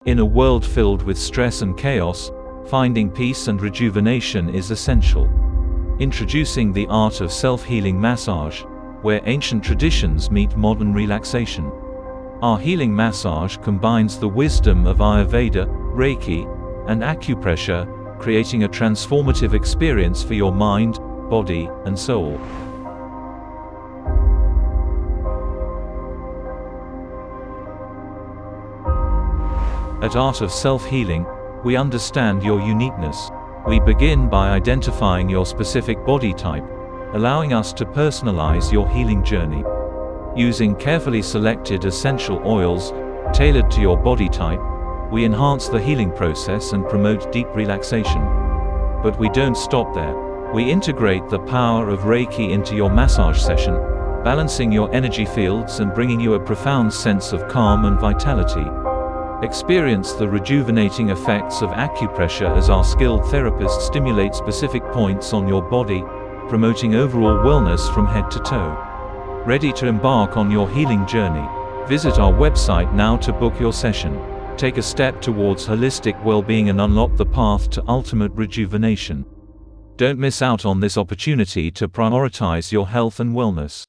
In a world filled with stress and chaos, finding peace and rejuvenation is essential. Introducing the art of self-healing massage, where ancient traditions meet modern relaxation. Our healing massage combines the wisdom of Ayurveda, Reiki, and Acupressure, creating a transformative experience for your mind, body, and soul. At Art of Self-Healing, we understand your uniqueness. We begin by identifying your specific body type, allowing us to personalize your healing journey. Using carefully selected essential oils, tailored to your body type, we enhance the healing process and promote deep relaxation. But we don't stop there. We integrate the power of Reiki into your massage session, balancing your energy fields and bringing you a profound sense of calm and vitality. Experience the rejuvenating effects of acupressure as our skilled therapist stimulates specific points on your body, promoting overall wellness from head to toe. Ready to embark on your healing journey? Visit our website now to book your session. Take a step towards holistic well-being and unlock the path to ultimate rejuvenation. Don't miss out on this opportunity to prioritize your health and wellness.